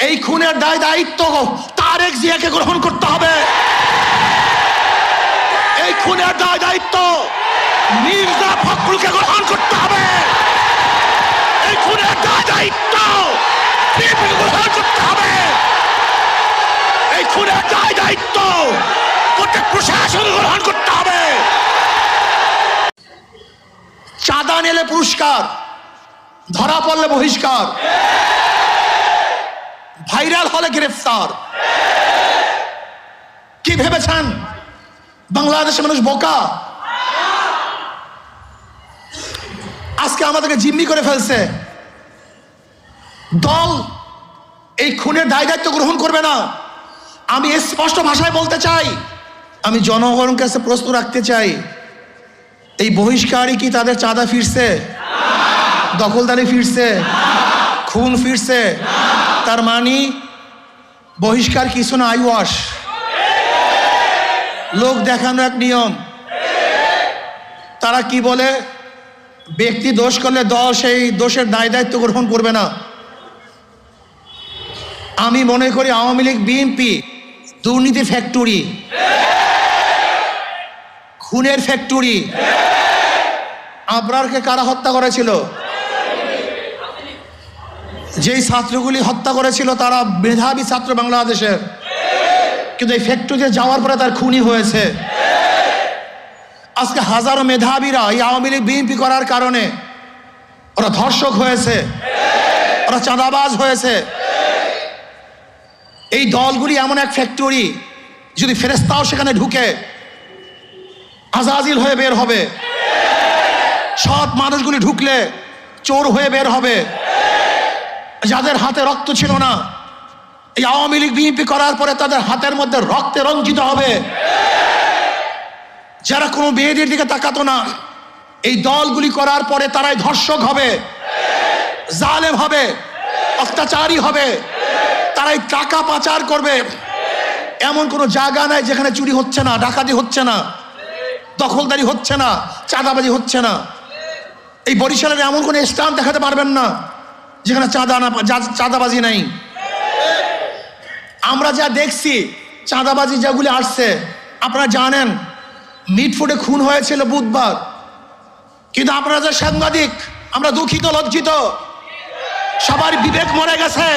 এই খুনের দায়িত্ব তারেক জিয়াকে গ্রহণ করতে হবে। এই খুনের দায়িত্ব মির্জা ফখরুলকে গ্রহণ করতে হবে। এই খুনের দায়িত্ব বিএনপিকে গ্রহণ করতে হবে। এই খুনের দায়িত্ব প্রত্যেক প্রশাসন গ্রহণ করতে হবে। চাঁদা নিলে পুরস্কার, ধরা পড়লে বহিষ্কার, ভাইরাল হলে গ্রেফতার। কি ভেবেছেন বাংলাদেশের মানুষ বোকা? আজকে আমাদেরকে জিম্মি করে ফেলছে। দল এই খুনের দায়িত্ব গ্রহণ করবে না। আমি স্পষ্ট ভাষায় বলতে চাই, আমি জনগণের কাছে প্রশ্ন রাখতে চাই, এই বহিষ্কারই কি তাদের চাঁদা ফিরছে, দখলদারি ফিরছে, খুন ফিরছে? তার মানে বহিষ্কার কিছু না, আইওয়াশ, লোক দেখানো এক নিয়ম। তারা কি বলে, ব্যক্তি দোষ করলে দল সেই দোষের দায়িত্ব গ্রহণ করবে না। আমি মনে করি আওয়ামী লীগ বিএনপি দুর্নীতি ফ্যাক্টরি, খুনের ফ্যাক্টরি। আবরারকে কারা হত্যা করেছিল? যেই ছাত্রগুলি হত্যা করেছিল তারা মেধাবী ছাত্র বাংলাদেশের, কিন্তু এই ফ্যাক্টরিতে যাওয়ার পরে তার খুনি হয়েছে। আজকে হাজারো মেধাবীরা এই আওয়ামী লীগ বিএনপি করার কারণে ওরা ধর্ষক হয়েছে, ওরা চাঁদাবাজ হয়েছে। এই দলগুলি এমন এক ফ্যাক্টরি, যদি ফেরেশতাও সেখানে ঢুকে আজাজিল হয়ে বের হবে। সৎ মানুষগুলি ঢুকলে চোর হয়ে বের হবে। যাদের হাতে রক্ত ছিল না, এই আওয়ামী লীগ বিএনপি করার পরে তাদের হাতের মধ্যে রক্তে রঞ্জিত হবে। যারা কোনো মেয়েদের দিকে তাকাতো না, এই দলগুলি করার পরে তারাই ধর্ষক হবে, জালেম হবে, অত্যাচারী হবে, তারাই টাকা পাচার করবে। এমন কোনো জায়গা নাই যেখানে চুরি হচ্ছে না, ডাকাতি হচ্ছে না, দখলদারি হচ্ছে না, চাঁদাবাজি হচ্ছে না। এই বরিশালের এমন কোনো স্থান দেখাতে পারবেন না যেখানে চাঁদাবাজি নাই। আমরা যা দেখছি চাঁদাবাজি যেগুলি আসছে, আপনারা জানেন মিটফুটে খুন হয়েছিল বুধবার, কিন্তু আপনারা যে সাংবাদিক, আমরা দুঃখিত, লজ্জিত, সবার বিবেক মরে গেছে।